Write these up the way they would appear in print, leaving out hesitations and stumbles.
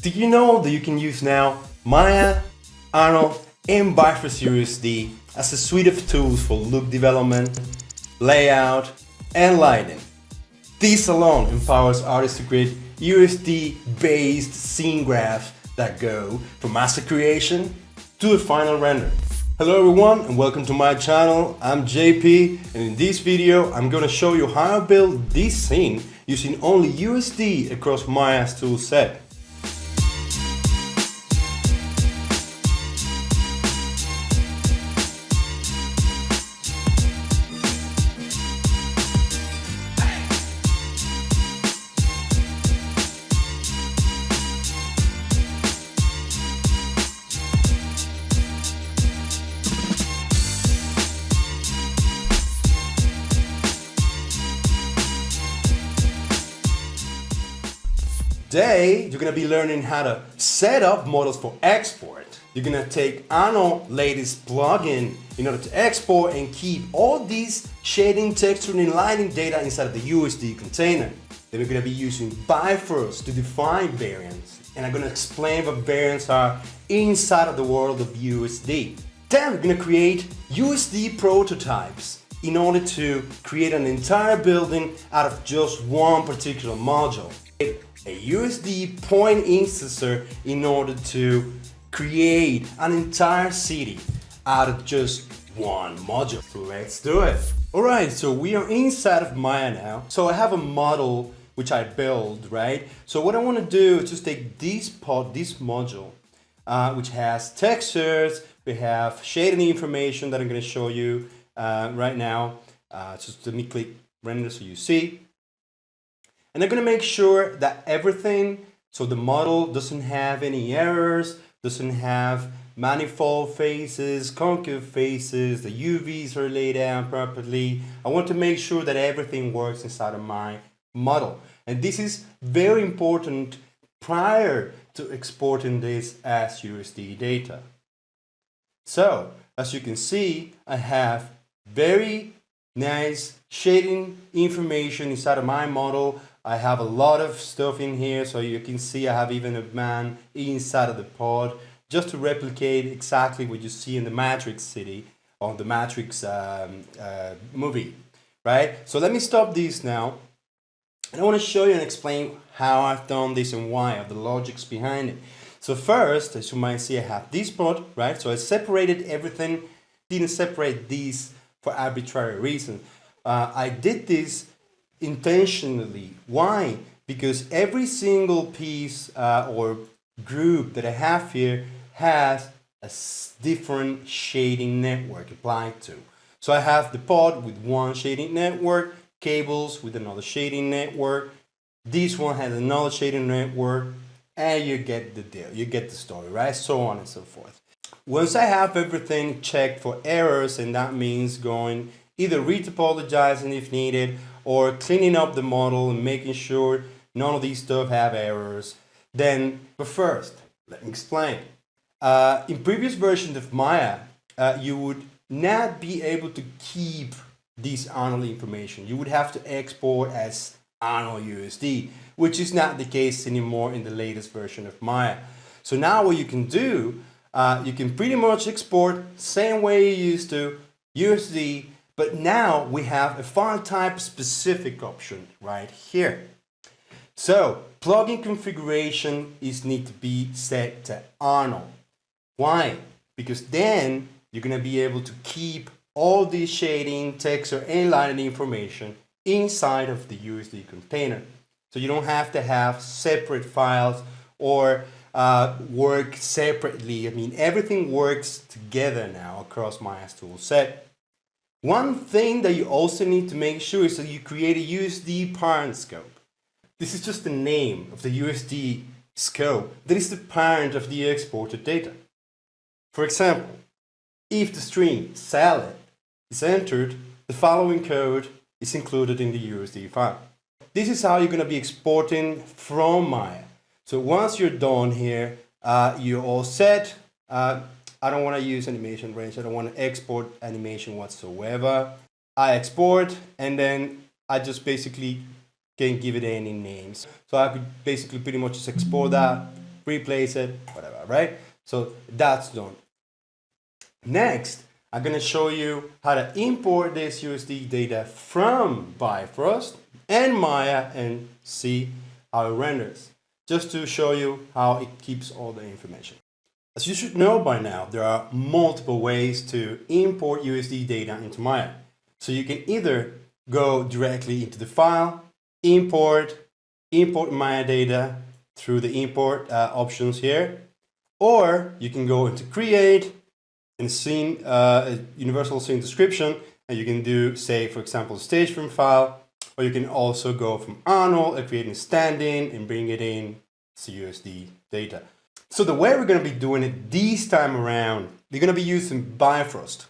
Do you know that you can use now Maya, Arnold, and Bifrost USD as a suite of tools for look development, layout, and lighting? This alone empowers artists to create USD-based scene graphs that go from master creation to a final render. Hello everyone and welcome to my channel. I'm JP, and in this video I'm going to show you how I built this scene using only USD across Maya's tool set. Today, you're going to be learning how to set up models for export. You're going to take Arnold's latest plugin in order to export and keep all these shading, texturing, and lighting data inside of the USD container. Then we're going to be using Bifrost to define variants. And I'm going to explain what variants are inside of the world of USD. Then we're going to create USD prototypes in order to create an entire building out of just one particular module. A USD point instancer in order to create an entire city out of just one module. So let's do it. Alright, so we are inside of Maya now. So I have a model which I build, right? So what I want to do is just take this module, which has textures, we have shading information that I'm going to show you right now. Just let me click render so you see. And I'm going to make sure that everything, so the model doesn't have any errors, doesn't have manifold faces, concave faces, the UVs are laid out properly. I want to make sure that everything works inside of my model. And this is very important prior to exporting this as USD data. So, as you can see, I have very nice shading information inside of my model. I have a lot of stuff in here, so you can see I have even a man inside of the pod just to replicate exactly what you see in the Matrix city or the Matrix movie, right? So let me stop this now, and I want to show you and explain how I've done this and why, the logics behind it. So first, as you might see, I have this pod, right? So I separated everything, didn't separate these for arbitrary reasons. I did this intentionally. Why? Because every single piece or group that I have here has a different shading network applied to. So I have the pod with one shading network, cables with another shading network, this one has another shading network, and you get the deal, you get the story, right? So on and so forth. Once I have everything checked for errors, and that means going either retopologizing if needed, or cleaning up the model and making sure none of these stuff have errors. But first, let me explain. In previous versions of Maya, you would not be able to keep this Arnold information. You would have to export as Arnold USD, which is not the case anymore in the latest version of Maya. So now what you can do, you can pretty much export same way you used to, USD, but now we have a file type specific option right here. So plugin configuration need to be set to Arnold. Why? Because then you're going to be able to keep all this shading, texture, and lighting information inside of the USD container. So you don't have to have separate files or work separately. I mean, everything works together now across Maya's tool set. One thing that you also need to make sure is that you create a USD parent scope. This is just the name of the USD scope that is the parent of the exported data. For example, if the string salad is entered, the following code is included in the USD file. This is how you're going to be exporting from Maya. So once you're done here, you're all set. I don't want to use animation range. I don't want to export animation whatsoever. I export, and then I just basically can give it any names. So I could basically pretty much just export that replace it, whatever, right? So that's done. Next, I'm gonna show you how to import this USD data from Bifrost and Maya and see how it renders, just to show you how it keeps all the information. As you should know by now, there are multiple ways to import USD data into Maya. So you can either go directly into the file, import Maya data through the import options here, or you can go into create and scene, universal scene description, and you can do, say, for example, stage frame file, or you can also go from Arnold and create a stand-in and bring it in to USD data. So the way we're going to be doing it this time around, we're going to be using Bifrost.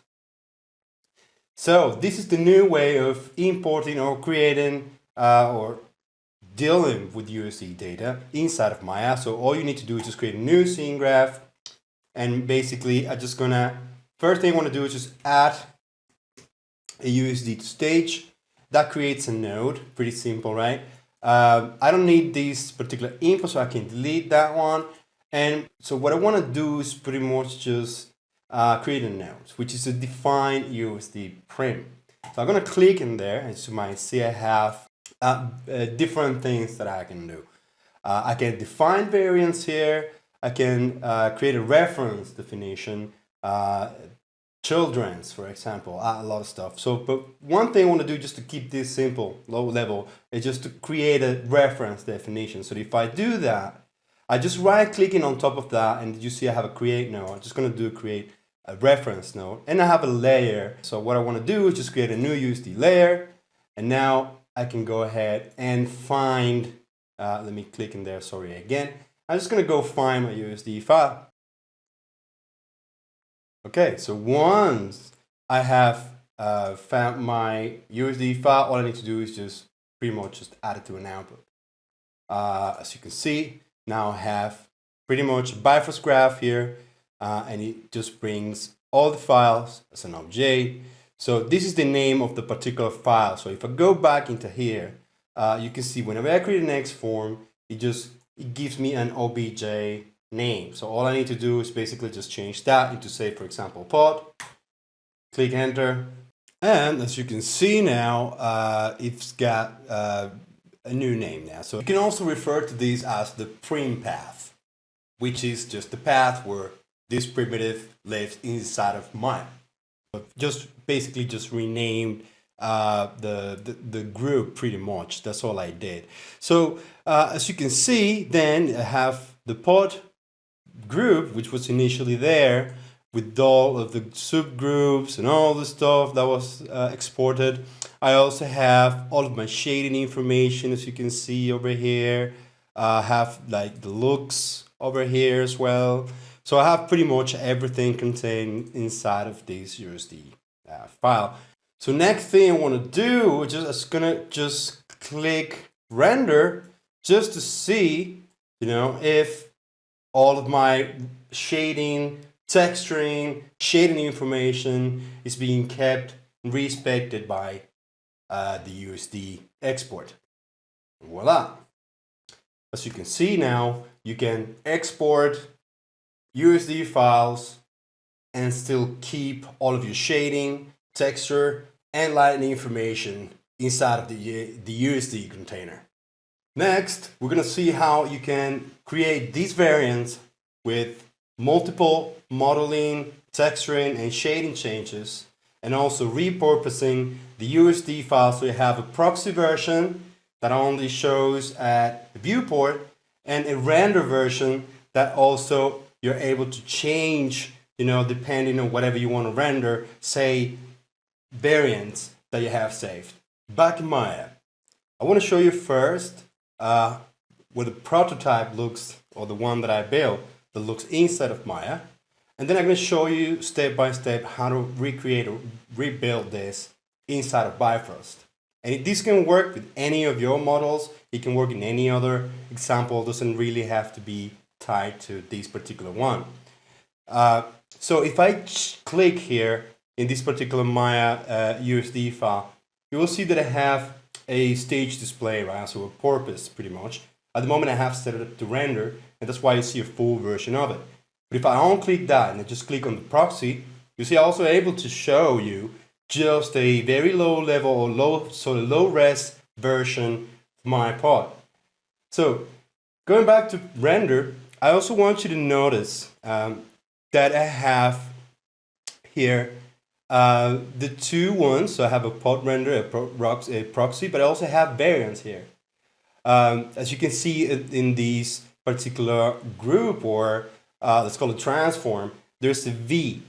So this is the new way of importing or creating or dealing with USD data inside of Maya. So all you need to do is just create a new scene graph, and basically I'm just gonna, first thing I want to do is just add a USD to stage. That creates a node, pretty simple, right? I don't need this particular info, so I can delete that one. And so what I want to do is pretty much just create a node, which is a defined USD prim. So I'm going to click in there, and as you might see, I have different things that I can do. I can define variants here. I can create a reference definition, children's, for example, a lot of stuff. So, but one thing I want to do just to keep this simple, low level, is just to create a reference definition. So if I do that, I just right clicking on top of that, and you see I have a create node. I'm just going to do create a reference node, and I have a layer. So what I want to do is just create a new USD layer, and now I can go ahead and find, let me click in there, sorry again. I'm just going to go find my USD file. Okay, so once I have found my USD file, all I need to do is just pretty much just add it to an output. As you can see, now I have pretty much a Bifrost graph here, and it just brings all the files as an obj. So this is the name of the particular file. So if I go back into here, you can see whenever I create an X form, it gives me an obj name. So all I need to do is basically just change that into, say, for example, pod, click enter, and as you can see now, it's got a new name now. So you can also refer to this as the prim path, which is just the path where this primitive lives inside of Maya. Just basically just renamed the group pretty much. That's all I did. So as you can see, then I have the pod group, which was initially there with all of the subgroups and all the stuff that was exported. I also have all of my shading information, as you can see over here. I have like the looks over here as well. So I have pretty much everything contained inside of this USD file. So next thing I want to do is just click render just to see, if all of my shading, texturing, shading information is being kept and respected by the USD export. Voila! As you can see now, you can export USD files and still keep all of your shading, texture, and lighting information inside of the USD container. Next, we're going to see how you can create these variants with multiple modeling, texturing, and shading changes, and also repurposing the USD file so you have a proxy version that only shows at the viewport and a render version that also you're able to change, depending on whatever you want to render, say, variants that you have saved. Back in Maya, I want to show you first where the prototype looks, or the one that I built that looks inside of Maya. And then I'm going to show you step by step how to recreate or rebuild this inside of Bifrost. And this can work with any of your models. It can work in any other example. It doesn't really have to be tied to this particular one. So if I click here in this particular Maya USD file, you will see that I have a stage display, right? So a porpoise pretty much. At the moment I have set it up to render, and that's why you see a full version of it. But if I unclick that and I just click on the proxy, you see I'm also able to show you just a very low level or low res version of my pod. So going back to render, I also want you to notice that I have here the two ones. So I have a pod render, a proxy, but I also have variants here. As you can see in these particular group, or let's call it transform, there's a V.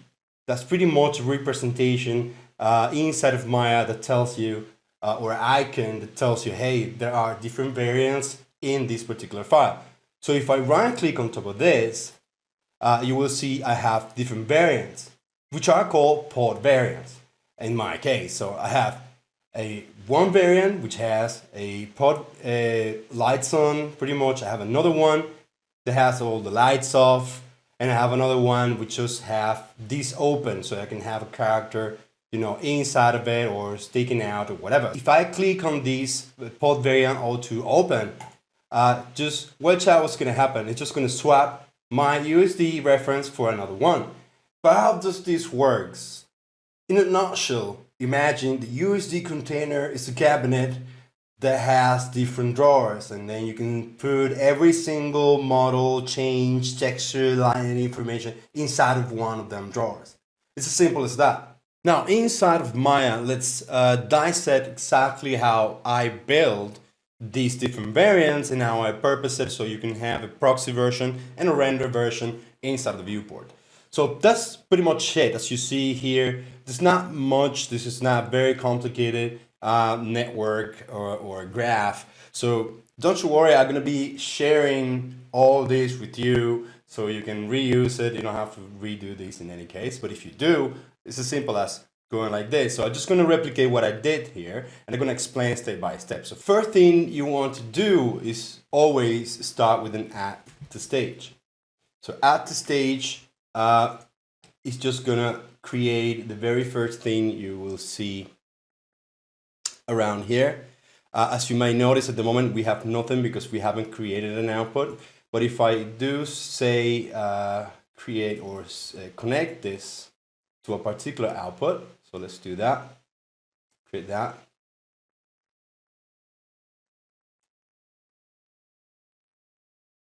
That's pretty much a representation inside of Maya that tells you, or an icon that tells you, hey, there are different variants in this particular file. So if I right click on top of this, you will see I have different variants, which are called pod variants in my case. So I have one variant which has a pod lights on, pretty much. I have another one that has all the lights off, and I have another one which just have this open, so I can have a character, you know, inside of it or sticking out or whatever. If I click on this pod variant or to open, just watch out what's going to happen. It's just going to swap my USD reference for another one. But how does this works? In a nutshell, imagine the USD container is a cabinet that has different drawers, and then you can put every single model, change, texture, line information inside of one of them drawers. It's as simple as that. Now inside of Maya, let's dissect exactly how I build these different variants and how I purpose it so you can have a proxy version and a render version inside of the viewport. So that's pretty much it. As you see here, there's not much. This is not very complicated network or graph. So don't you worry, I'm going to be sharing all this with you so you can reuse it. You don't have to redo this in any case. But if you do, it's as simple as going like this. So I'm just going to replicate what I did here, and I'm going to explain step by step. So first thing you want to do is always start with an add to stage. So add to stage is just going to create the very first thing you will see around here. As you might notice, at the moment we have nothing because we haven't created an output. But if I do say create or connect this to a particular output, so let's do that, create that.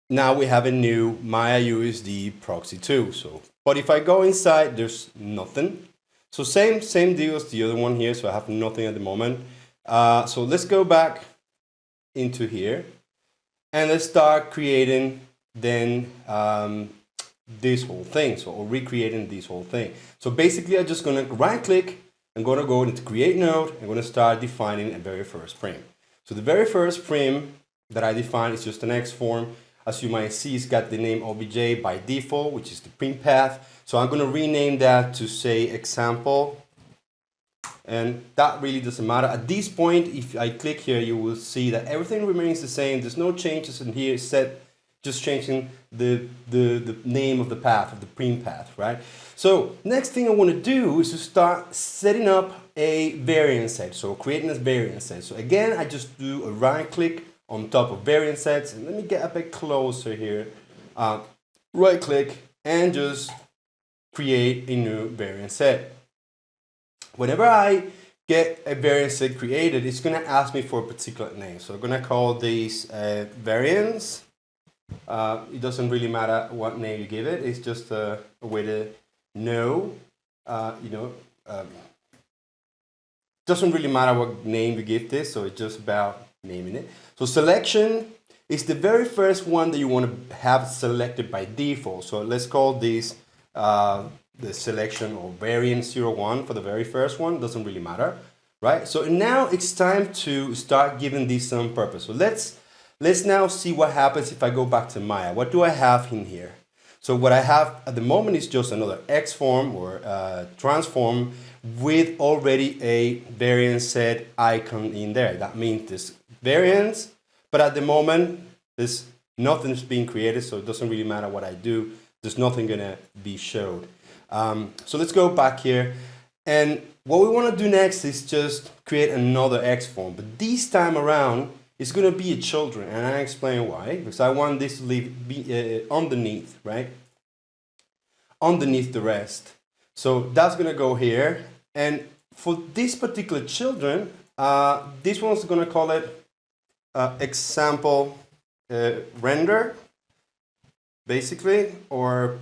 Now we have a new Maya USD proxy 2. So, but if I go inside, there's nothing. So same deal as the other one here. So I have nothing at the moment. So let's go back into here and let's start creating then this whole thing. So or recreating this whole thing. So basically I'm just going to right click. I'm going to go into create node. I'm going to start defining a very first prim. So the very first prim that I define is just an X form. As you might see, it's got the name obj by default, which is the prim path. So I'm going to rename that to say example. And that really doesn't matter. At this point, if I click here, you will see that everything remains the same. There's no changes in here, except just changing the name of the path, of the prim path, right? So next thing I want to do is to start setting up a variant set. So creating a variant set. So again, I just do a right click on top of variant sets, and let me get a bit closer here. Right click and just create a new variant set. Whenever I get a variant set created, it's going to ask me for a particular name. So I'm going to call these variants. It doesn't really matter what name you give it. It's just a way to know, doesn't really matter what name you give this. So it's just about naming it. So selection is the very first one that you want to have selected by default. So let's call this the selection or variant 01 for the very first one. Doesn't really matter, right? So now it's time to start giving this some purpose. So let's now see what happens if I go back to Maya. What do I have in here? So what I have at the moment is just another X form or transform with already a variant set icon in there. That means this variants, but at the moment there's nothing's being created, so it doesn't really matter what I do. There's nothing gonna be showed. So let's go back here, and what we want to do next is just create another X form, but this time around it's going to be a children, and I explain why. Because I want this to be underneath, right? Underneath the rest. So that's going to go here. And for this particular children, this one's going to call it example render, basically, or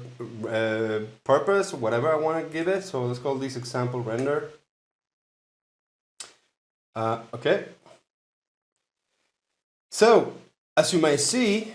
purpose, whatever I want to give it. So let's call this example render. Okay. So as you might see,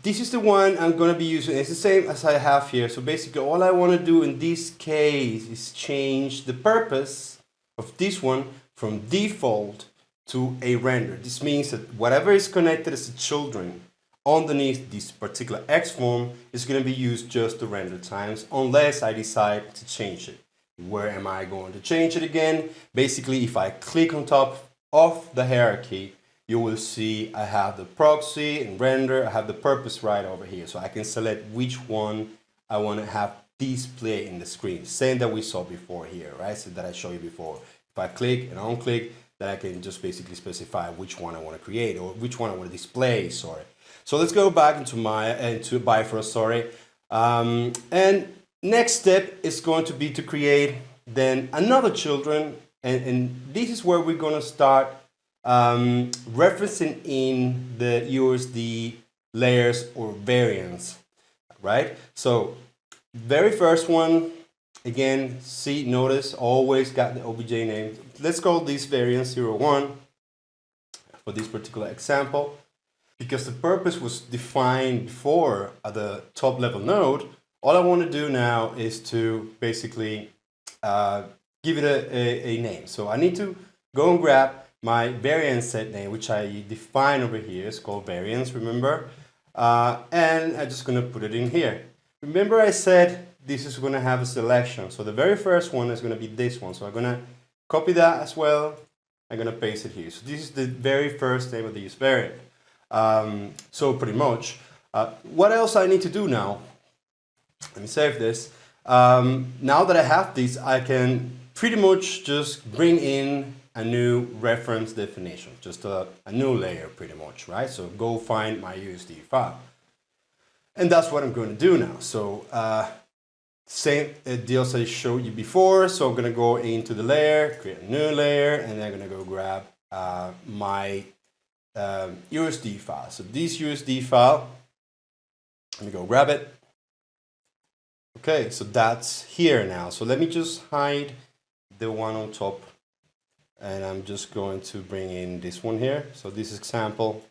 this is the one I'm going to be using. It's the same as I have here. So basically all I want to do in this case is change the purpose of this one from default to a render. This means that whatever is connected as a children underneath this particular X form is going to be used just to render times, unless I decide to change it. Where am I going to change it again? Basically, if I click on top of the hierarchy, you will see I have the proxy and render. I have the purpose right over here. So I can select which one I want to have display in the screen. Same that we saw before here, right? So that I showed you before. If I click and unclick, then I can just basically specify which one I want to create or which one I want to display, sorry. So let's go back into Maya and to Bifrost, sorry. And next step is going to be to create then another children, and this is where we're going to start referencing in the USD layers or variants, right? So very first one, again, see, notice, always got the OBJ name. Let's call this variant 01 for this particular example. Because the purpose was defined before at the top level node, all I want to do now is to basically give it a name. So I need to go and grab my variant set name, which I define over here. It's called variance, remember? And I'm just going to put it in here. Remember I said this is going to have a selection. So the very first one is going to be this one. So I'm going to copy that as well. I'm going to paste it here. So this is the very first name of this variant. So pretty much, what else I need to do now? Let me save this. Now that I have this, I can pretty much just bring in a new reference definition, just a new layer pretty much, right? So go find my USD file. And that's what I'm going to do now. So same deals I showed you before. So I'm going to go into the layer, create a new layer, and then I'm going to go grab my USD file. So this USD file, let me go grab it. Okay, so that's here now. So let me just hide the one on top, and I'm just going to bring in this one here. So this example,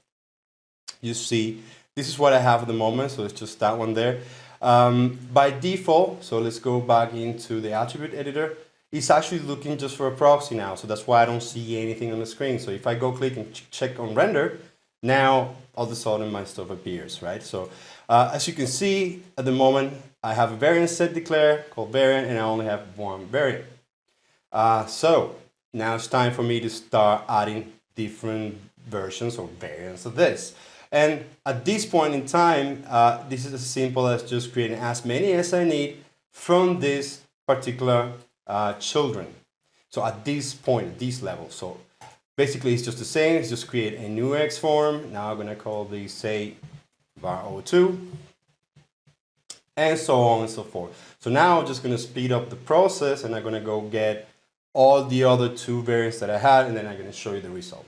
you see, this is what I have at the moment. So it's just that one there. By default, so let's go back into the attribute editor. It's actually looking just for a proxy now, so that's why I don't see anything on the screen. So if I go click and check on render, now all of a sudden my stuff appears, right? So as you can see, at the moment, I have a variant set declared called variant, and I only have one variant. So now it's time for me to start adding different versions or variants of this. And at this point in time, this is as simple as just creating as many as I need from this particular children. So at this point, at this level, so basically it's just the same. It's just create a new X form. Now I'm gonna call these, say, var02, and so on and so forth. So now I'm just gonna speed up the process, and I'm gonna go get all the other two variants that I had, and then I'm gonna show you the result.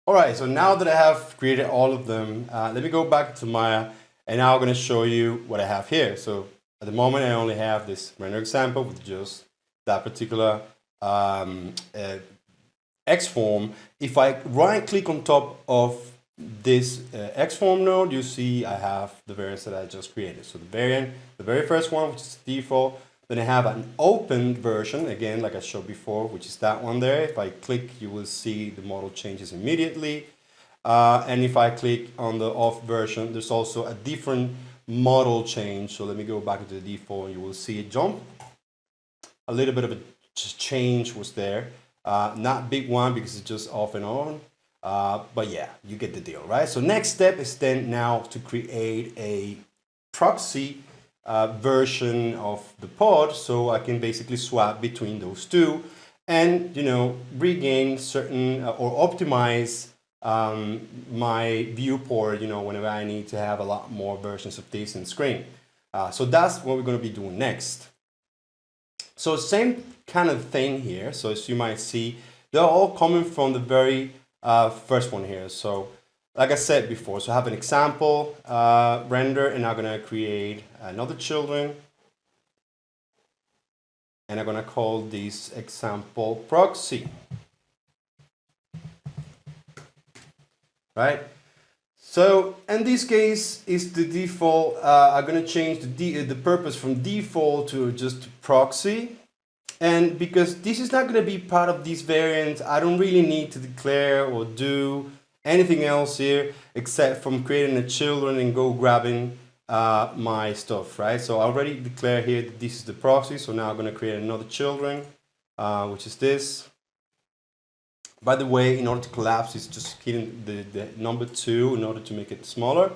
All right, so now that I have created all of them, let me go back to Maya, and now I'm going to show you what I have here. So at the moment, I only have this render example with just that particular X form. If I right click on top of this X form node, you see I have the variants that I just created. So the variant, the very first one, which is default. Then I have an open version, again, like I showed before, which is that one there. If I click, you will see the model changes immediately. And if I click on the off version, there's also a different model change. So let me go back into the default, and you will see it jump. A little bit of a change was there. Not big one because it's just off and on. But yeah, you get the deal, right? So next step is then now to create a proxy version of the pod, so I can basically swap between those two and, you know, regain certain or optimize my viewport, you know, whenever I need to have a lot more versions of this in screen. So that's what we're going to be doing next. So same kind of thing here. So as you might see, they're all coming from the very first one here. So like I said before, so I have an example render, and I'm going to create another children. And I'm going to call this example proxy. Right? So in this case is the default. I'm going to change the purpose from default to just proxy. And because this is not going to be part of this variant, I don't really need to declare or do anything else here except from creating a children and go grabbing my stuff, right? So I already declare here that this is the proxy. So now I'm going to create another children, which is this. By the way, in order to collapse, it's just hitting the number 2 in order to make it smaller.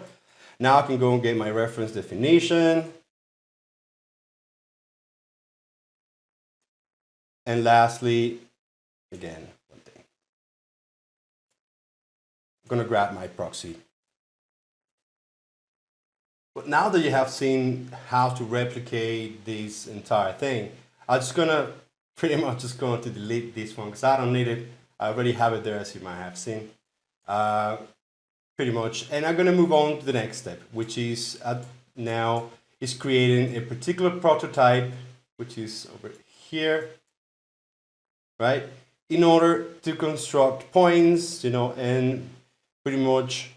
Now I can go and get my reference definition. And lastly, again, one thing. I'm going to grab my proxy. But now that you have seen how to replicate this entire thing, I'm just going to pretty much just going to delete this one because I don't need it. I already have it there, as you might have seen, pretty much. And I'm going to move on to the next step, which is now is creating a particular prototype, which is over here, right? In order to construct points, you know, and pretty much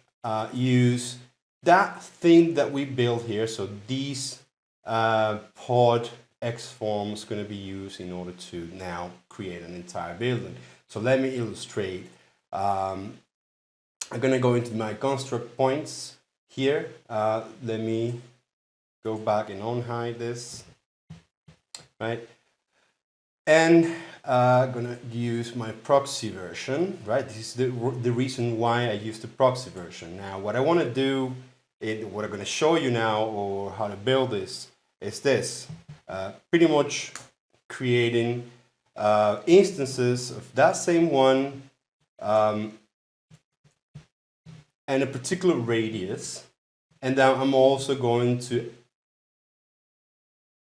use that thing that we built here. So these pod X forms going to be used in order to now create an entire building. So let me illustrate. I'm going to go into my construct points here. Let me go back and unhide this, right? And I'm going to use my proxy version, right? This is the reason why I use the proxy version. Now, what I want to do, what I'm going to show you now, or how to build this, is this. Pretty much creating instances of that same one and a particular radius, and then I'm also going to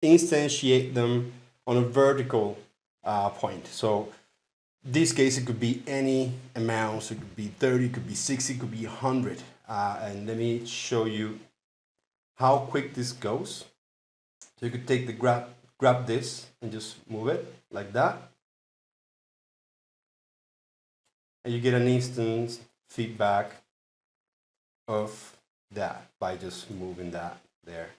instantiate them on a vertical point. So in this case, it could be any amount. So it could be 30, it could be 60, it could be 100. And let me show you how quick this goes. So you could take the grab this and just move it like that. And you get an instant feedback of that by just moving that there.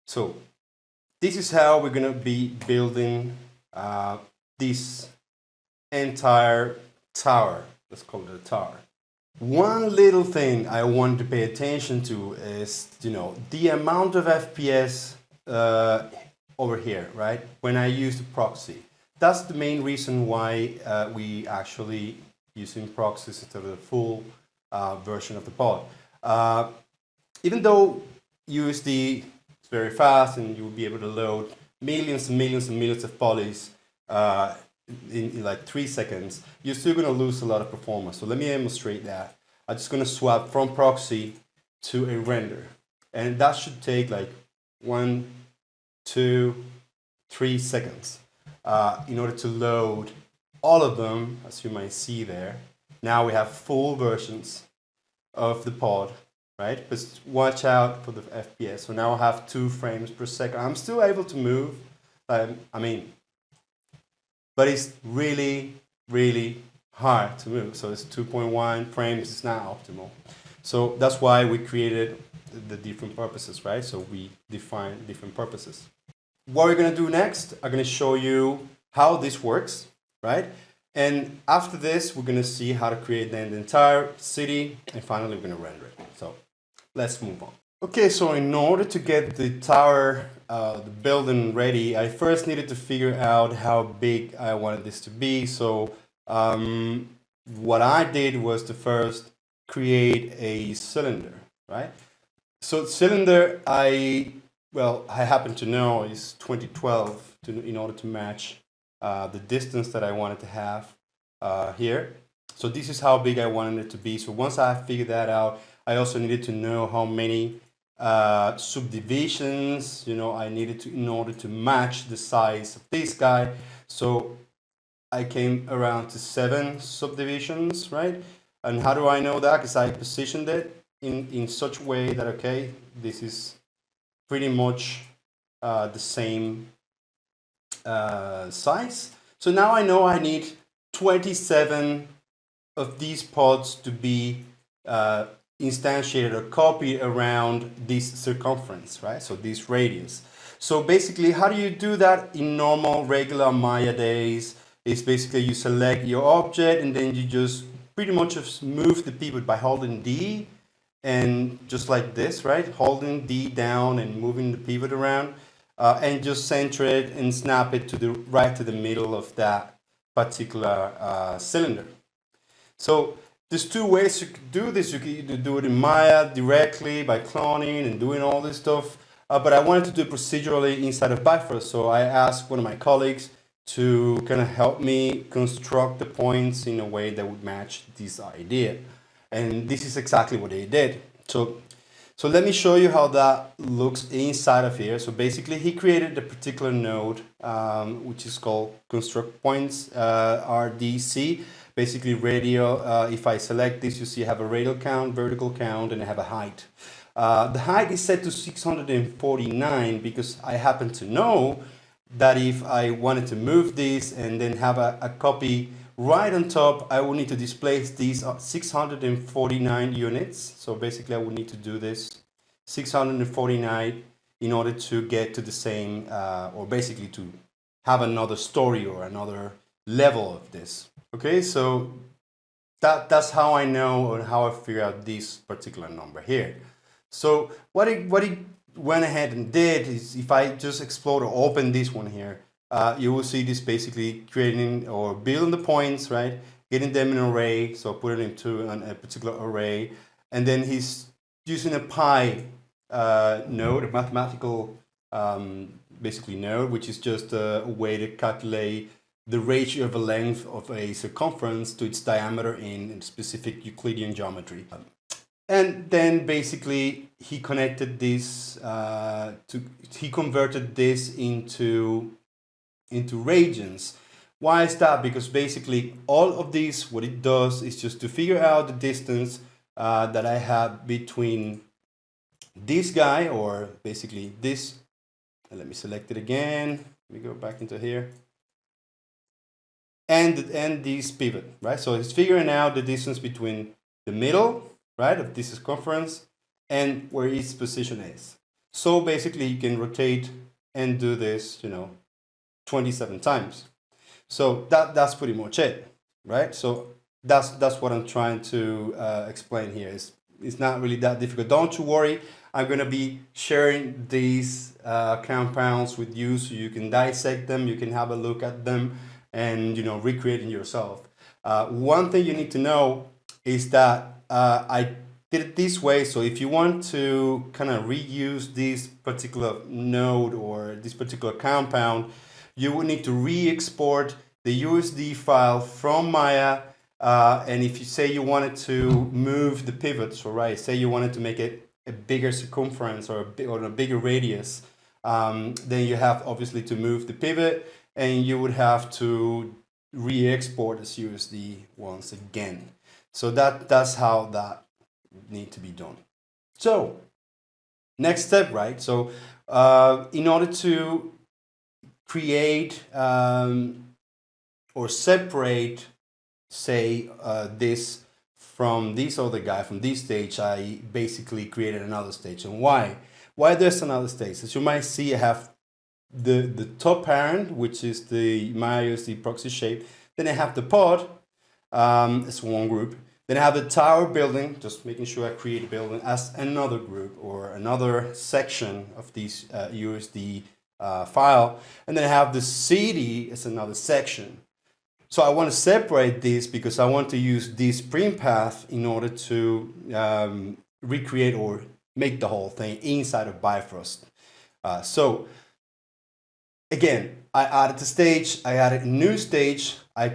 So this is how we're going to be building this entire tower. Let's call it a tower. One little thing I want to pay attention to is, you know, the amount of FPS over here, right? When I use the proxy. That's the main reason why we actually using proxies instead of the full version of the pod. Even though USD is very fast and you will be able to load millions and millions and millions of polys in like 3 seconds, you're still going to lose a lot of performance. So let me demonstrate that. I'm just going to swap from proxy to a render. And that should take like 1, 2, 3 seconds in order to load all of them, as you might see there. Now we have full versions of the pod, right? But watch out for the FPS. So now I have 2 frames per second. I'm still able to move. But it's really, really hard to move. So it's 2.1 frames. It's not optimal. So that's why we created the different purposes, right? So we define different purposes. What we're going to do next, I'm going to show you how this works, right? And after this, we're going to see how to create then the entire city. And finally, we're going to render it. So let's move on. Okay, so in order to get the tower, the building ready, I first needed to figure out how big I wanted this to be. So um, what I did was to first create a cylinder, right? So cylinder, I happen to know is 2012 in order to match the distance that I wanted to have here. So this is how big I wanted it to be. So once I figured that out, I also needed to know how many subdivisions, I needed to in order to match the size of this guy. So I came around to 7 subdivisions, right? And how do I know that? Because I positioned it in such a way that, okay, this is pretty much the same size. So now I know I need 27 of these pods to be instantiated or copied around this circumference, right? So this radius. So basically, how do you do that in normal, regular Maya days? It's basically you select your object and then you just pretty much just move the pivot by holding D and just like this, right? Holding D down and moving the pivot around and just center it and snap it to the right to the middle of that particular cylinder. So there's two ways you could do this. You could either do it in Maya directly by cloning and doing all this stuff, but I wanted to do it procedurally inside of Bifrost. So I asked one of my colleagues to kind of help me construct the points in a way that would match this idea. And this is exactly what they did. So let me show you how that looks inside of here. So basically he created a particular node, which is called construct points, RDC. Basically radial, if I select this, you see I have a radial count, vertical count, and I have a height. The height is set to 649 because I happen to know that if I wanted to move this and then have a copy right on top, I will need to displace these 649 units. So basically I would need to do this 649 in order to get to the same, or basically to have another story or another level of this. Okay, so that's how I know or how I figure out this particular number here. So what it went ahead and did is, if I just explode or open this one here, you will see this basically creating or building the points, right? Getting them in an array, so put it into a particular array, and then he's using a pi node, a mathematical basically node, which is just a way to calculate the ratio of the length of a circumference to its diameter in specific Euclidean geometry. And then basically he connected this he converted this into radians. Why is that? Because basically all of this, what it does is just to figure out the distance that I have between this guy, or basically this, let me select it again, let me go back into here, and this pivot, right? So it's figuring out the distance between the middle, right, of this circumference and where its position is. So basically you can rotate and do this, 27 times. So that's pretty much it, right? So that's what I'm trying to explain here. It's not really that difficult. Don't you worry. I'm going to be sharing these compounds with you so you can dissect them, you can have a look at them, and recreate it yourself. One thing you need to know is that I did it this way. So if you want to kind of reuse this particular node or this particular compound, you would need to re-export the USD file from Maya. And if you say you wanted to move the pivot, so right, say you wanted to make it a bigger circumference or a bigger radius, then you have obviously to move the pivot, and you would have to re-export as USD once again. So that's how that need to be done. So next step, right? So in order to create or separate, say, this from this other guy, from this stage, I basically created another stage. And why? Why there's another stage? As you might see, I have the top parent, which is the Maya USD proxy shape. Then I have the pod as one group. Then I have the tower building, just making sure I create a building as another group or another section of this USD file. And then I have the city as another section. So I want to separate this because I want to use this print path in order to recreate or make the whole thing inside of Bifrost. So again, I added the stage, I added a new stage, I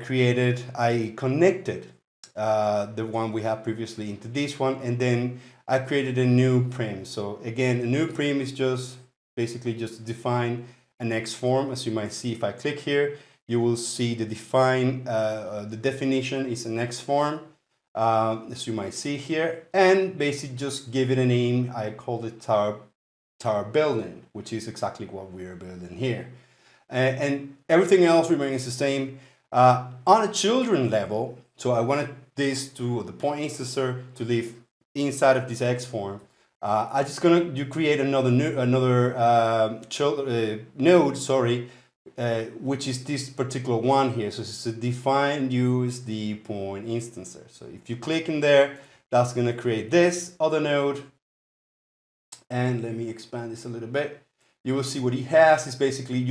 connected the one we have previously into this one, and then I created a new prim. So again, a new prim is just basically just to define an X form. As you might see, if I click here, you will see the definition is an X form, as you might see here, and basically just give it a name. I called it tower building, which is exactly what we're building here. And everything else remains the same. On a children level, so I wanted this to the point instancer to live inside of this X form. I'm just gonna create another node, sorry, which is this particular one here. So it's a define USD point instancer. So if you click in there, that's gonna create this other node. And let me expand this a little bit. You will see what he has is basically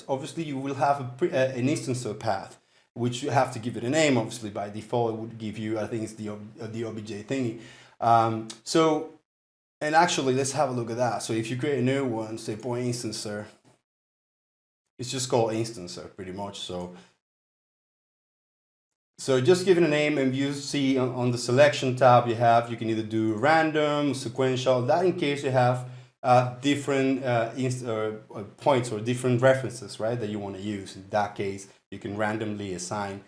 obviously you will have an instancer path, which you have to give it a name. Obviously by default it would give you, I think it's the obj thingy. And actually let's have a look at that. So if you create a new one, say point instancer, it's just called instancer pretty much. So just give it a name, and you see on the selection tab you can either do random, sequential, that in case you have different points or different references, right, that you want to use. In that case, you can randomly assign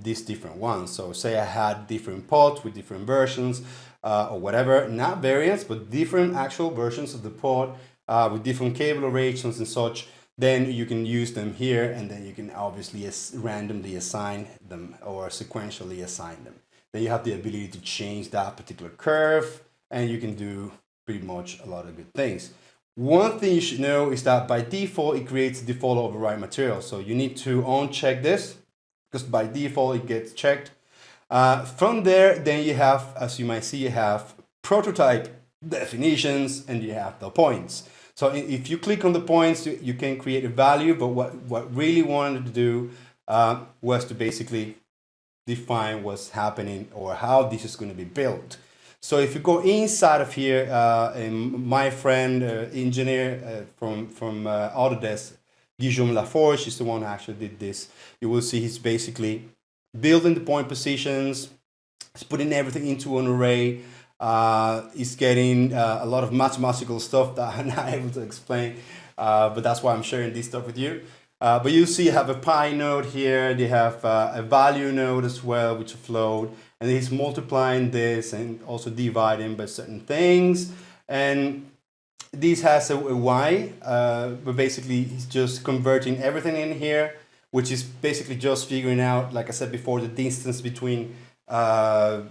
these different ones. So say I had different pods with different versions or whatever, not variants, but different actual versions of the pod with different cable arrangements and such. Then you can use them here, and then you can obviously randomly assign them or sequentially assign them. Then you have the ability to change that particular curve, and you can do pretty much a lot of good things. One thing you should know is that by default, it creates default override material. So you need to uncheck this because by default, it gets checked. From there, then you have, as you might see, you have prototype definitions and you have the points. So if you click on the points, you can create a value, but what really wanted to do was to basically define what's happening or how this is going to be built. So if you go inside of here, and my friend, engineer from Autodesk, Guillaume Laforge, is the one who actually did this. You will see he's basically building the point positions, he's putting everything into an array. He's getting a lot of mathematical stuff that I'm not able to explain, but that's why I'm sharing this stuff with you. But you see you have a pi node here, they have a value node as well, which float, and he's multiplying this and also dividing by certain things. And this has a y, but basically he's just converting everything in here, which is basically just figuring out, like I said before, the distance between the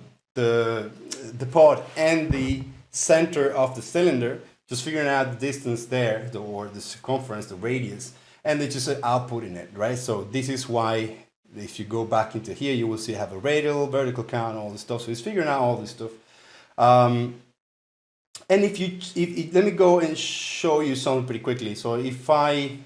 pod and the center of the cylinder, just figuring out the distance there, or the circumference, the radius, and they just outputting it, right? So this is why, if you go back into here, you will see I have a radial, vertical count, all this stuff. So it's figuring out all this stuff. And let me go and show you something pretty quickly. So if I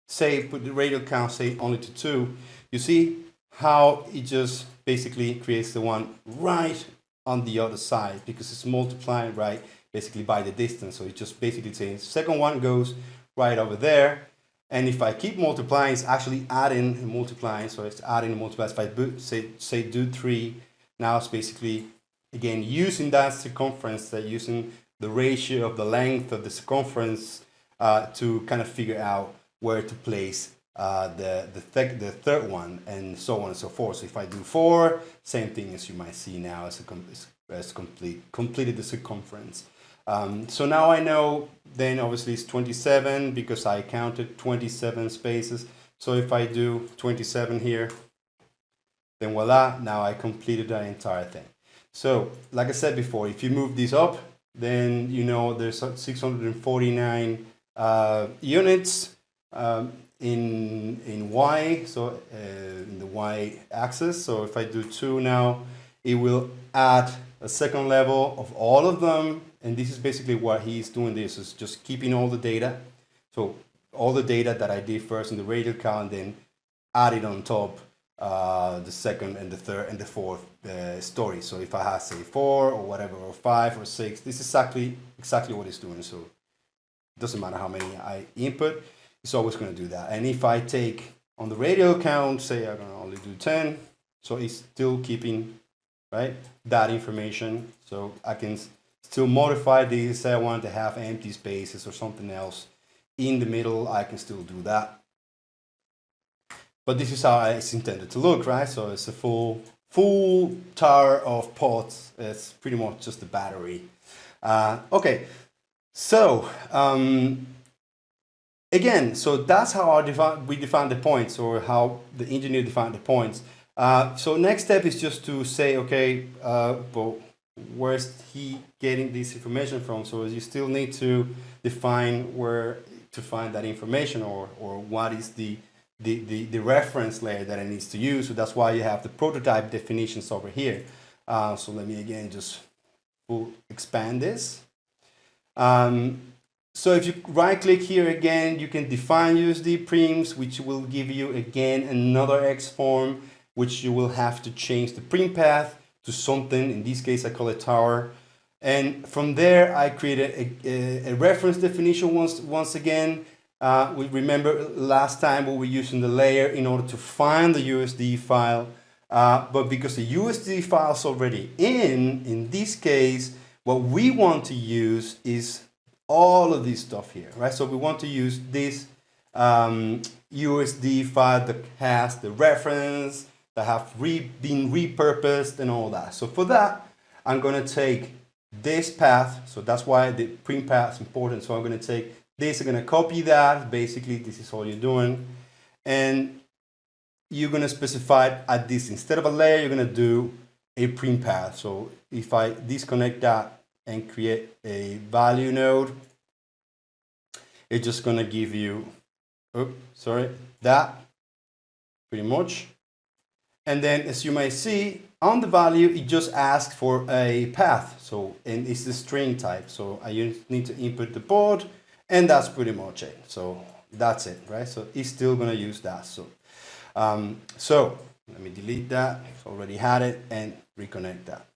say put the radial count, say only to 2, you see how it just basically creates the one right on the other side, because it's multiplying right basically by the distance. So it just basically saying second one goes right over there, and if I keep multiplying, it's actually adding and multiplying. So it's adding and multiplying. If I say do 3, now it's basically again using that circumference, using the ratio of the length of the circumference to kind of figure out where to place the third one, and so on and so forth. So if I do 4, same thing as you might see now as completed the circumference. So now I know, then obviously it's 27 because I counted 27 spaces. So if I do 27 here, then voila, now I completed the entire thing. So like I said before, if you move this up, then you know there's 649 units in Y, so in the Y axis. So if I do 2 now, it will add a second level of all of them. And this is basically what he's doing. This is just keeping all the data. So all the data that I did first in the radial count, then add it on top the second and the third and the fourth story. So if I have, say, 4 or whatever, or 5 or 6, this is exactly what it's doing. So it doesn't matter how many I input, it's always going to do that. And if I take on the radial count, say I'm going to only do 10, so it's still keeping, right, that information. So I can still modify this. Say I want to have empty spaces or something else in the middle, I can still do that. But this is how it's intended to look, right? So it's a full tower of pods. It's pretty much just a battery. Okay, so again, so that's how we define the points, or how the engineer defined the points. So next step is just to say, okay, well, where's he getting this information from? So you still need to define where to find that information, or what is the reference layer that it needs to use. So that's why you have the prototype definitions over here. So let me again just expand this. So if you right click here again, you can define USD prims, which will give you again another X form, which you will have to change the prim path to something. In this case, I call it tower. And from there, I created a reference definition once again. We remember last time we were using the layer in order to find the USD file, but because the USD file is already in this case, what we want to use is all of this stuff here, right? So we want to use this USD file that has the reference, that have been repurposed and all that. So for that, I'm going to take this path. So that's why the prim path is important. So I'm going to take this, I'm going to copy that. Basically, this is all you're doing. And you're going to specify at this, instead of a layer, you're going to do a prim path. So if I disconnect that and create a value node, it's just going to give you, that pretty much. And then as you may see on the value, it just asks for a path. So, and it's the string type. So I need to input the port, and that's pretty much it. So that's it, right? So it's still going to use that. So, so let me delete that. I've already had it, and reconnect that.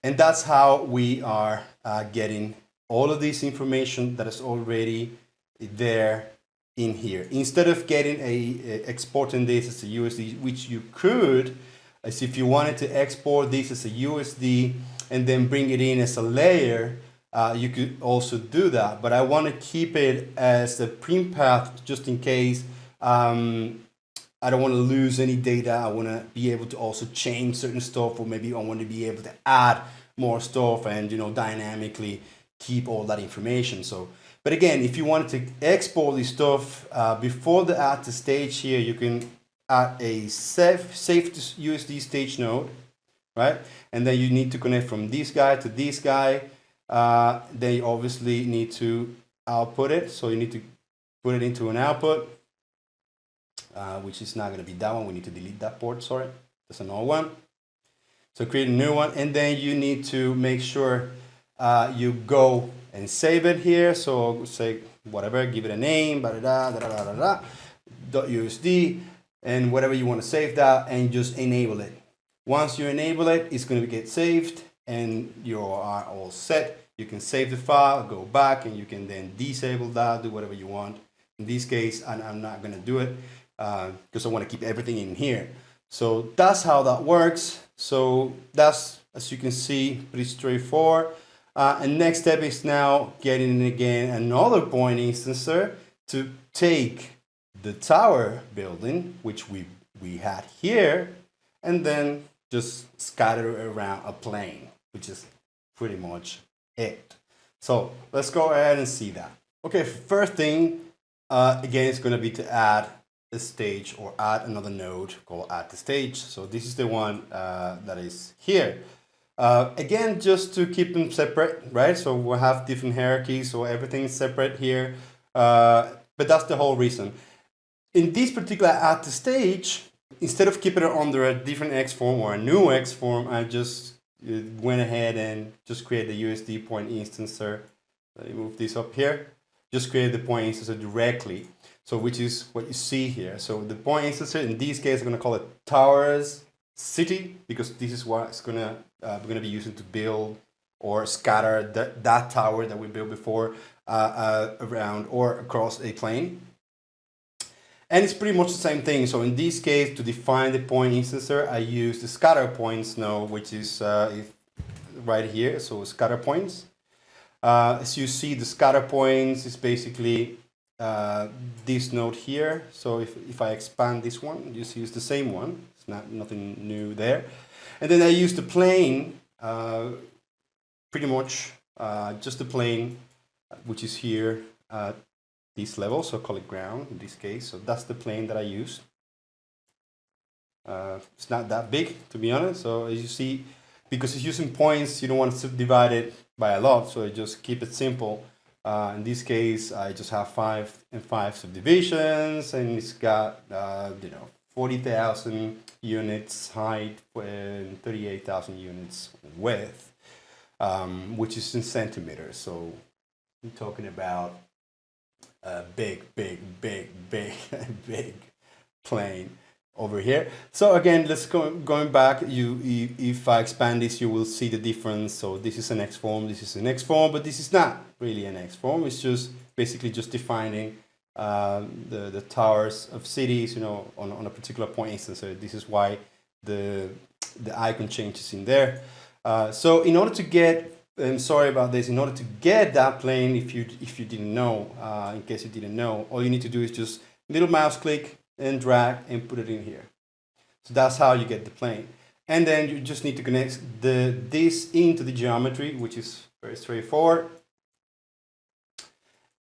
And that's how we are getting all of this information that is already there in here. Instead of getting exporting this as a USD, which you could, as if you wanted to export this as a USD and then bring it in as a layer, you could also do that. But I want to keep it as a prim path just in case I don't want to lose any data. I want to be able to also change certain stuff, or maybe I want to be able to add more stuff and, you know, dynamically keep all that information. So, but again, if you wanted to export this stuff before the add to stage here, you can add a save to USD stage node, right? And then you need to connect from this guy to this guy. Then you obviously need to output it. So you need to put it into an output, which is not going to be that one. We need to delete that port, sorry. That's another one. So create a new one, and then you need to make sure you go and save it here. So say whatever, give it a name, .usd, and whatever you want to save that, and just enable it. Once you enable it, it's going to get saved, and you are all set. You can save the file, go back, and you can then disable that, do whatever you want. In this case, I'm not going to do it because I want to keep everything in here. So that's how that works. So that's, as you can see, pretty straightforward. And next step is now getting again another point instancer to take the tower building, which we had here, and then just scatter around a plane, which is pretty much it. So let's go ahead and see that. Okay, first thing, again, it's going to be to add a stage, or add another node called add to stage. So this is the one that is here. Again, just to keep them separate, right? So we'll have different hierarchies, so everything's separate here. But that's the whole reason. In this particular add to stage, instead of keeping it under a different X form or a new X form, I just went ahead and just created the USD point instancer. Let me move this up here. Just created the point instancer directly. So which is what you see here. So the point instancer, in this case, I'm going to call it towers city, because this is what it's we're going to be using to build or scatter that tower that we built before around or across a plane. And it's pretty much the same thing. So in this case, to define the point instancer, I use the scatter points node, which is right here. So scatter points. As you see, the scatter points is basically this node here. So if I expand this one, just use the same one. It's nothing new there. And then I use the plane, pretty much just the plane, which is here at this level. So call it ground in this case. So that's the plane that I use. It's not that big, to be honest. So as you see, because it's using points, you don't want to subdivide it by a lot. So I just keep it simple. In this case, I just have 5 and 5 subdivisions, and it's got 40,000 units height and 38,000 units width, which is in centimeters. So I'm talking about a big plane over here. So again, let's going back. If I expand this, you will see the difference. So this is an X form, this is an X form, but this is not really an X form. It's just basically just defining the towers of cities, on a particular point instance. So this is why the icon changes in there. So in order to get, I'm sorry about this, in order to get that plane, if you didn't know, in case you didn't know, all you need to do is just little mouse click and drag and put it in here. So that's how you get the plane. And then you just need to connect this into the geometry, which is very straightforward.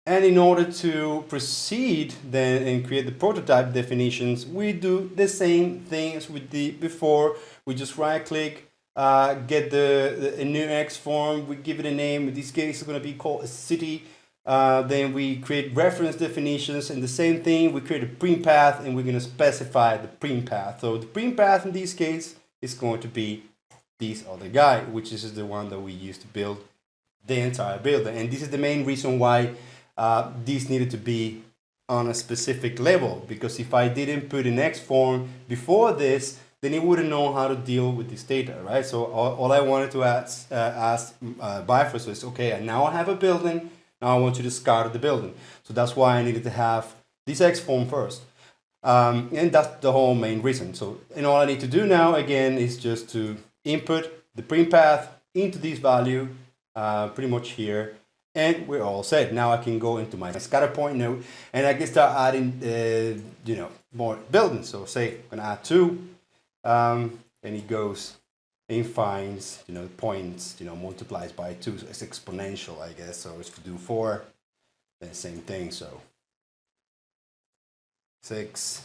And in order to proceed then and create the prototype definitions, we do the same thing as we did before. We just right click, get a new X form, we give it a name. In this case, it's going to be called a city. Then we create reference definitions, and the same thing, we create a print path, and we're going to specify the print path. So the print path in this case is going to be this other guy, which is the one that we used to build the entire building. And this is the main reason why this needed to be on a specific level, because if I didn't put an X form before this, then it wouldn't know how to deal with this data, right? So all I wanted to ask Bifrost was, okay, now I have a building. Now I want you to scatter the building. So that's why I needed to have this X form first. And that's the whole main reason. So, and all I need to do now, again, is just to input the print path into this value, pretty much here. And we're all set. Now I can go into my scatter point node, and I can start adding, more buildings. So say I'm gonna add 2, and it goes and finds, points, multiplies by 2. So it's exponential, I guess. So if you do 4, then same thing. So 6.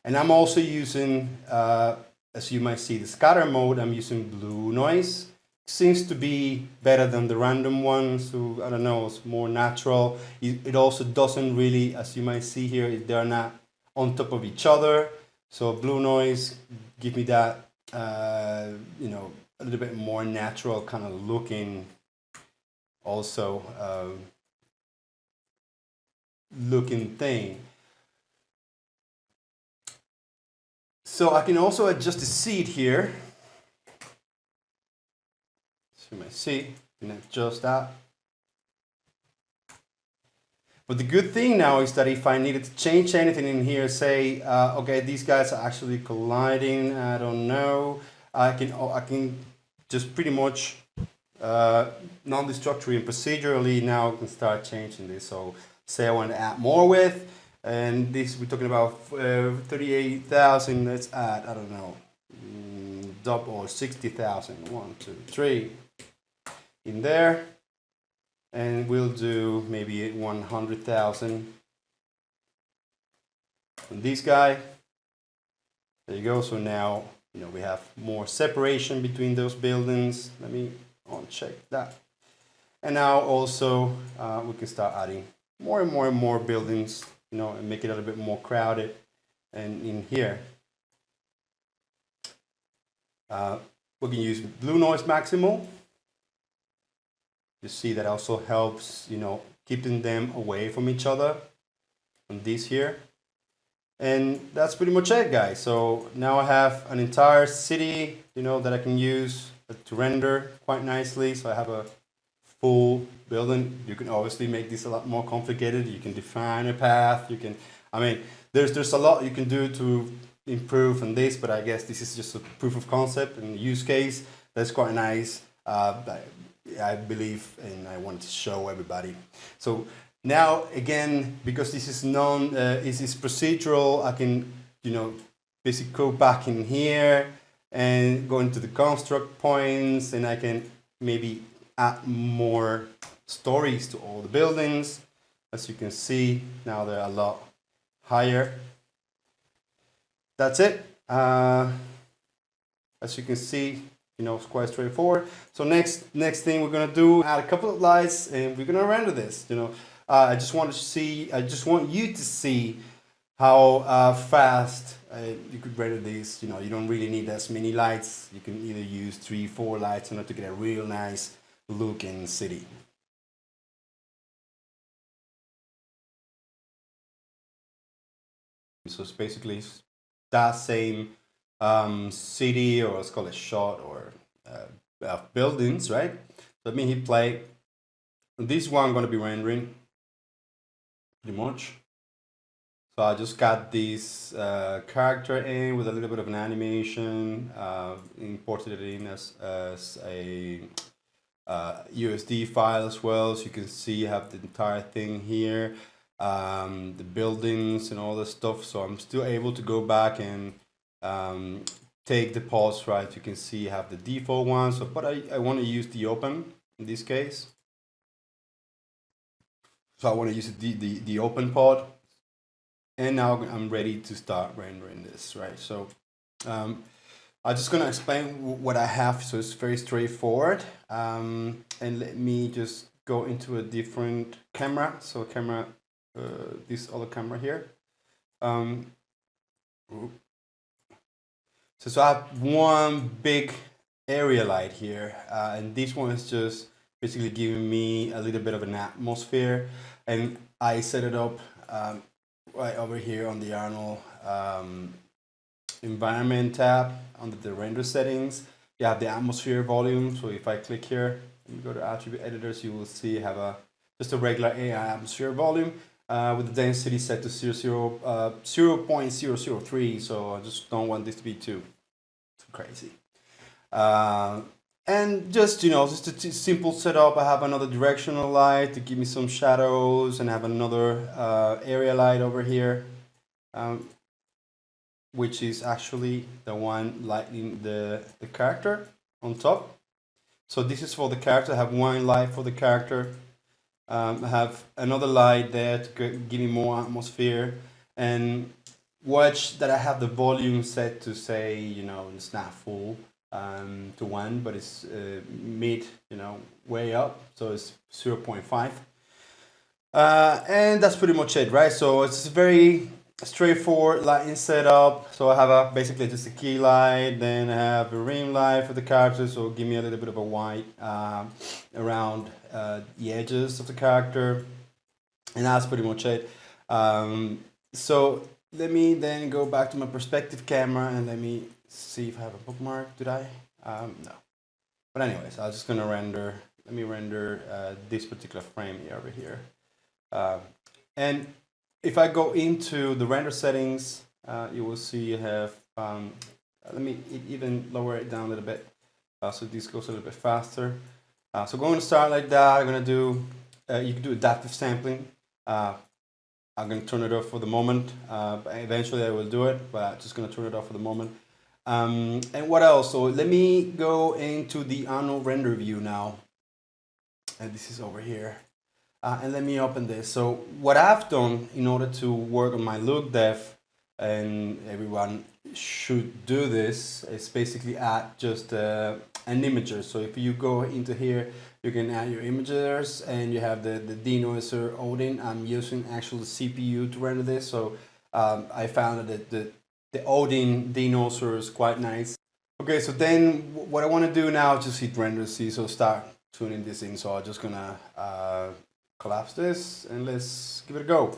And I'm also using, as you might see, the scatter mode. I'm using blue noise. Seems to be better than the random one. So I don't know, it's more natural. It also doesn't really, as you might see here, they're not on top of each other. So blue noise give me that, a little bit more natural kind of looking, also looking thing. So I can also adjust the seed here. So you might see, you can adjust that. But the good thing now is that if I needed to change anything in here, say, okay, these guys are actually colliding, I don't know, I can just pretty much non-destructurally and procedurally now can start changing this. So say I want to add more width, and this we're talking about 38,000. Let's add, I don't know, double or 60,000. 1, 2, 3 in there. And we'll do maybe 100,000 on this guy. There you go. So now, we have more separation between those buildings. Let me uncheck that. And now also we can start adding more and more buildings, and make it a little bit more crowded. And in here, we can use blue noise maximal. You see that also helps, you know, keeping them away from each other on this here. And that's pretty much it, guys. So now I have an entire city, you know, that I can use to render quite nicely. So I have a full building. You can obviously make this a lot more complicated. You can define a path. You can, I mean, there's a lot you can do to improve on this, but I guess this is just a proof of concept and use case. That's quite nice. I believe, and I want to show everybody. So now again, because this is is procedural, I can, you know, basically go back in here and go into the construct points, and I can maybe add more stories to all the buildings. As you can see, now they're a lot higher. That's it. As you can see, you know, it's quite straightforward. So next thing we're gonna do, add a couple of lights, and we're gonna render this. You know, I just want you to see how fast you could render this. You know, you don't really need as many lights. You can either use 3-4 lights in order to get a real nice looking city. So it's basically that same city, or let's call it shot, or buildings, right? Let me hit play. This one I'm going to be rendering pretty much. So I just got this character in with a little bit of an animation, imported it in as a USD file as well. So you can see you have the entire thing here, the buildings and all this stuff. So I'm still able to go back and take the pause, right? You can see you have the default one. So, but I want to use the open in this case. So I want to use the open pod. And now I'm ready to start rendering this, right? So I'm just gonna explain what I have. So it's very straightforward. And let me just go into a different camera. So camera, this other camera here. So I have one big area light here, and this one is just basically giving me a little bit of an atmosphere, and I set it up right over here on the Arnold environment tab under the render settings. You have the atmosphere volume. So if I click here and go to attribute editors, you will see I have just a regular AI atmosphere volume with the density set to 0.003. So I just don't want this to be too crazy. And just, you know, just a simple setup. I have another directional light to give me some shadows, and I have another area light over here, which is actually the one lighting the character on top. So this is for the character. I have one light for the character. I have another light there to give me more atmosphere, and watch that I have the volume set to say, you know, it's not full to 1, but it's mid, you know, way up, so it's 0.5. And that's pretty much it, right? So it's very straightforward lighting setup. So I have basically just a key light, then I have a rim light for the character, so give me a little bit of a white around the edges of the character, and that's pretty much it. So let me then go back to my perspective camera, and let me see if I have a bookmark. Did I? No. But anyways, I'm just gonna render. Let me render this particular frame here over here. And if I go into the render settings, you will see you have. Let me even lower it down a little bit, so this goes a little bit faster. So going to start like that. I'm gonna do. You can do adaptive sampling. I'm going to turn it off for the moment, but eventually I will do it, but I'm just going to turn it off for the moment. And what else? So let me go into the Arnold render view now. And this is over here. And let me open this. So what I've done in order to work on my look depth, and everyone should do this, is basically add just an imager. So if you go into here, you can add your imagers, and you have the denoiser Odin. I'm using actual CPU to render this, so I found that the Odin denoiser is quite nice. Okay, so then what I want to do now is just hit render C, so start tuning this in. So I'm just gonna collapse this and let's give it a go.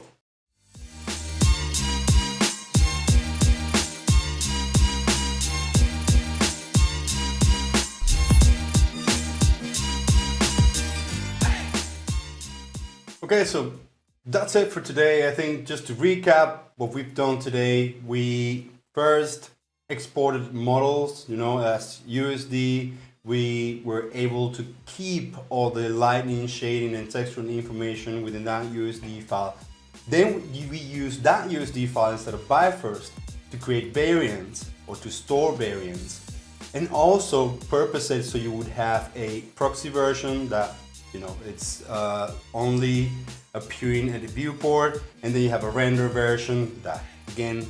Okay, so that's it for today. I think just to recap what we've done today, we first exported models, as USD. We were able to keep all the lighting, shading, and textural information within that USD file. Then we use that USD file instead of Bifrost to create variants or to store variants, and also purpose it so you would have a proxy version that it's only appearing at the viewport, and then you have a render version that again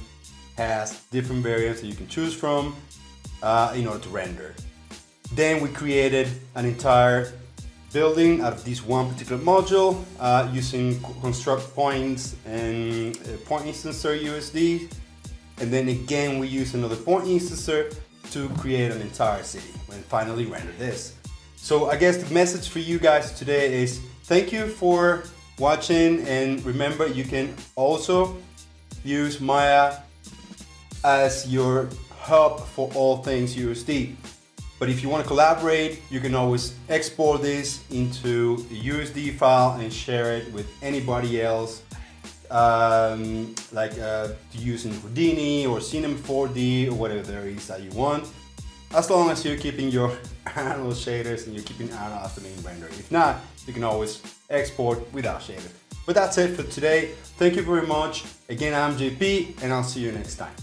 has different variants that you can choose from in order to render. Then we created an entire building out of this one particular module using construct points and point instancer USD, and then again we use another point instancer to create an entire city and finally render this. So I guess the message for you guys today is thank you for watching, and remember you can also use Maya as your hub for all things USD. But if you want to collaborate, you can always export this into a USD file and share it with anybody else, to use in Houdini or Cinema 4D or whatever there is that you want. As long as you're keeping your Arnold shaders and you're keeping Arnold as the main render. If not, you can always export without shaders. But that's it for today. Thank you very much. Again, I'm JP, and I'll see you next time.